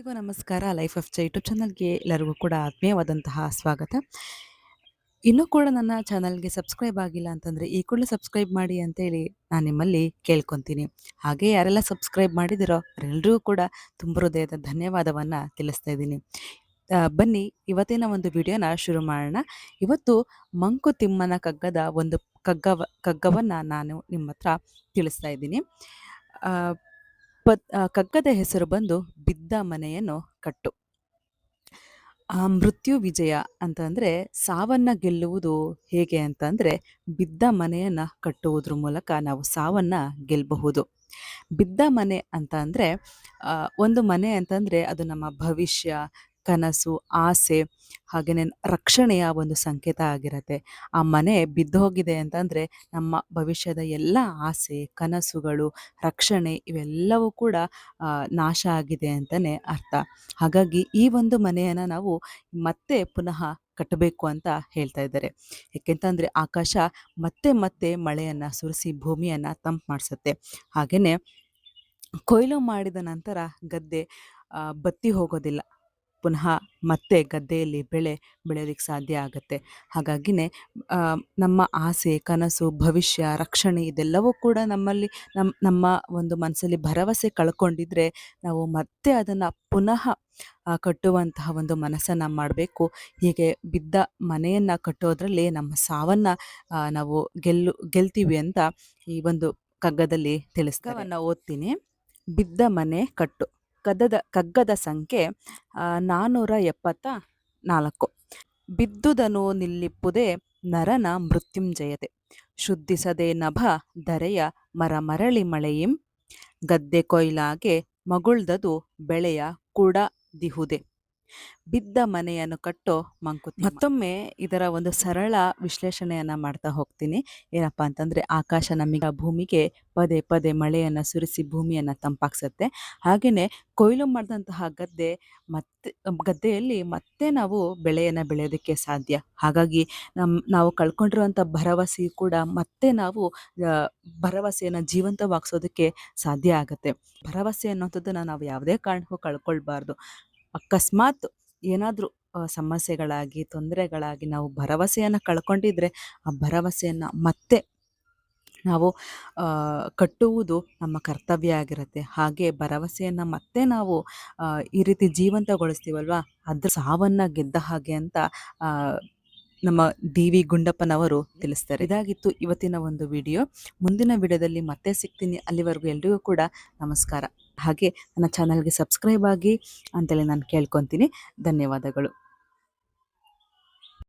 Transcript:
ಎಲ್ರಿಗೂ ನಮಸ್ಕಾರ. Life of ಚೈ YouTube ಚಾನಲ್ಗೆ ಎಲ್ಲರಿಗೂ ಕೂಡ ಆತ್ಮೀಯವಾದಂತಹ ಸ್ವಾಗತ. ಇನ್ನೂ ಕೂಡ ನನ್ನ ಚಾನಲ್ಗೆ ಸಬ್ಸ್ಕ್ರೈಬ್ ಆಗಿಲ್ಲ ಅಂತಂದರೆ ಈ ಕೂಡಲೇ ಸಬ್ಸ್ಕ್ರೈಬ್ ಮಾಡಿ ಅಂತೇಳಿ ನಾನು ನಿಮ್ಮಲ್ಲಿ ಕೇಳ್ಕೊತೀನಿ. ಹಾಗೆ ಯಾರೆಲ್ಲ ಸಬ್ಸ್ಕ್ರೈಬ್ ಮಾಡಿದಿರೋ ಅವರೆಲ್ಲರಿಗೂ ಕೂಡ ತುಂಬ ಹೃದಯದ ಧನ್ಯವಾದವನ್ನು ತಿಳಿಸ್ತಾ ಇದ್ದೀನಿ. ಬನ್ನಿ ಇವತ್ತಿನ ಒಂದು ವಿಡಿಯೋನ ಶುರು ಮಾಡೋಣ. ಇವತ್ತು ಮಂಕುತಿಮ್ಮನ ಕಗ್ಗದ ಒಂದು ಕಗ್ಗವನ್ನು ನಾನು ನಿಮ್ಮ ಹತ್ರ ತಿಳಿಸ್ತಾ ಇದ್ದೀನಿ. ಕಗ್ಗದ ಹೆಸರು ಬಂದು ಬಿದ್ದ ಮನೆಯನ್ನು ಕಟ್ಟು. ಮೃತ್ಯು ವಿಜಯ ಅಂತಂದರೆ ಸಾವನ್ನ ಗೆಲ್ಲುವುದು ಹೇಗೆ ಅಂತಂದರೆ ಬಿದ್ದ ಮನೆಯನ್ನ ಕಟ್ಟುವುದ್ರ ಮೂಲಕ ನಾವು ಸಾವನ್ನ ಗೆಲ್ಲಬಹುದು. ಬಿದ್ದ ಮನೆ ಅಂತ ಅಂದರೆ ಒಂದು ಮನೆ ಅಂತಂದರೆ ಅದು ನಮ್ಮ ಭವಿಷ್ಯ, ಕನಸು, ಆಸೆ ಹಾಗೆಯೇ ರಕ್ಷಣೆಯ ಒಂದು ಸಂಕೇತ ಆಗಿರುತ್ತೆ. ಆ ಮನೆ ಬಿದ್ದು ಹೋಗಿದೆ ಅಂತಂದರೆ ನಮ್ಮ ಭವಿಷ್ಯದ ಎಲ್ಲ ಆಸೆ, ಕನಸುಗಳು, ರಕ್ಷಣೆ ಇವೆಲ್ಲವೂ ಕೂಡ ನಾಶ ಆಗಿದೆ ಅಂತಲೇ ಅರ್ಥ. ಹಾಗಾಗಿ ಈ ಒಂದು ಮನೆಯನ್ನು ನಾವು ಮತ್ತೆ ಪುನಃ ಕಟ್ಟಬೇಕು ಅಂತ ಹೇಳ್ತಾ ಇದ್ದಾರೆ. ಏಕೆಂತಂದರೆ ಆಕಾಶ ಮತ್ತೆ ಮತ್ತೆ ಮಳೆಯನ್ನು ಸುರಿಸಿ ಭೂಮಿಯನ್ನು ತಂಪು ಮಾಡಿಸುತ್ತೆ. ಹಾಗೆಯೇ ಕೊಯ್ಲು ಮಾಡಿದ ನಂತರ ಗದ್ದೆ ಬತ್ತಿ ಹೋಗೋದಿಲ್ಲ, ಪುನಃ ಮತ್ತೆ ಗದ್ದೆಯಲ್ಲಿ ಬೆಳೆ ಬೆಳೆಯೋದಕ್ಕೆ ಸಾಧ್ಯ ಆಗುತ್ತೆ. ಹಾಗಾಗಿನೇ ನಮ್ಮ ಆಸೆ, ಕನಸು, ಭವಿಷ್ಯ, ರಕ್ಷಣೆ ಇದೆಲ್ಲವೂ ಕೂಡ ನಮ್ಮಲ್ಲಿ ನಮ್ಮ ಒಂದು ಮನಸ್ಸಲ್ಲಿ ಭರವಸೆ ಕಳ್ಕೊಂಡಿದ್ರೆ ನಾವು ಮತ್ತೆ ಅದನ್ನು ಪುನಃ ಕಟ್ಟುವಂತಹ ಒಂದು ಮನಸ್ಸನ್ನು ಮಾಡಬೇಕು. ಹೀಗೆ ಬಿದ್ದ ಮನೆಯನ್ನು ಕಟ್ಟೋದ್ರಲ್ಲಿ ನಮ್ಮ ಸಾವನ್ನು ನಾವು ಗೆಲ್ತೀವಿ ಅಂತ ಈ ಒಂದು ಕಗ್ಗದಲ್ಲಿ ತಿಳಿಸ್ತಾರೆ. ಓದ್ತೀನಿ. ಬಿದ್ದ ಮನೆ ಕಟ್ಟು. ಕಗ್ಗದ ಸಂಖ್ಯೆ 474. ಬಿದ್ದುದನು ನಿಲ್ಲಿಪ್ಪುದೇ ನರನ ಮೃತ್ಯುಂಜಯತೆ. ಶುದ್ಧಿಸದೆ ನಭ ಧರೆಯ ಮರಳಿ ಮಳೆಯಿಂ. ಗದ್ದೆ ಕೊಯ್ಲಾಗೆ ಮಗುಳ್ದದು ಬೆಳೆಯ ಕೂಡದಿಹುದೆ. ಬಿದ್ದ ಮನೆಯನ್ನು ಕಟ್ಟೋ ಮಂಕುತಿಮ್ಮ. ಮತ್ತೊಮ್ಮೆ ಇದರ ಒಂದು ಸರಳ ವಿಶ್ಲೇಷಣೆಯನ್ನು ಮಾಡ್ತಾ ಹೋಗ್ತೀನಿ. ಏನಪ್ಪ ಅಂತಂದರೆ ಆಕಾಶ ನಮಗೆ ಭೂಮಿಗೆ ಪದೇ ಪದೇ ಮಳೆಯನ್ನು ಸುರಿಸಿ ಭೂಮಿಯನ್ನು ತಂಪಾಗಿಸುತ್ತೆ. ಹಾಗೆಯೇ ಕೊಯ್ಲು ಮಾಡಿದಂತಹ ಗದ್ದೆಯಲ್ಲಿ ಮತ್ತೆ ನಾವು ಬೆಳೆಯನ್ನು ಬೆಳೆಯೋದಕ್ಕೆ ಸಾಧ್ಯ. ಹಾಗಾಗಿ ನಾವು ಕಳ್ಕೊಂಡಿರುವಂಥ ಭರವಸೆ ಕೂಡ ಮತ್ತೆ ನಾವು ಭರವಸೆಯನ್ನು ಜೀವಂತವಾಗಿಸೋದಕ್ಕೆ ಸಾಧ್ಯ ಆಗುತ್ತೆ. ಭರವಸೆ ಅನ್ನೋಂಥದ್ದನ್ನು ನಾವು ಯಾವುದೇ ಕಾರಣಕ್ಕೂ ಕಳ್ಕೊಳ್ಬಾರ್ದು. ಅಕಸ್ಮಾತ್ ಏನಾದರೂ ಸಮಸ್ಯೆಗಳಾಗಿ, ತೊಂದರೆಗಳಾಗಿ ನಾವು ಭರವಸೆಯನ್ನು ಕಳ್ಕೊಂಡಿದ್ರೆ ಆ ಭರವಸೆಯನ್ನು ಮತ್ತೆ ನಾವು ಕಟ್ಟುವುದು ನಮ್ಮ ಕರ್ತವ್ಯ ಆಗಿರುತ್ತೆ. ಹಾಗೆ ಭರವಸೆಯನ್ನು ಮತ್ತೆ ನಾವು ಈ ರೀತಿ ಜೀವಂತಗೊಳಿಸ್ತೀವಲ್ವ, ಅದ್ರ ಸಾವನ್ನು ಗೆದ್ದ ಹಾಗೆ ಅಂತ ನಮ್ಮ ಡಿ.ವಿ. ಗುಂಡಪ್ಪನವರು ತಿಳಿಸ್ತಾರೆ. ಇದಾಗಿತ್ತು ಇವತ್ತಿನ ಒಂದು ವಿಡಿಯೋ. ಮುಂದಿನ ವಿಡಿಯೋದಲ್ಲಿ ಮತ್ತೆ ಸಿಗ್ತೀನಿ. ಅಲ್ಲಿವರೆಗೂ ಎಲ್ರಿಗೂ ಕೂಡ ನಮಸ್ಕಾರ. ಹಾಗೆ ನನ್ನ ಚಾನಲ್ಗೆ ಸಬ್ಸ್ಕ್ರೈಬ್ ಆಗಿ ಅಂತೇಳಿ ನಾನು ಕೇಳ್ಕೊತೀನಿ. ಧನ್ಯವಾದಗಳು.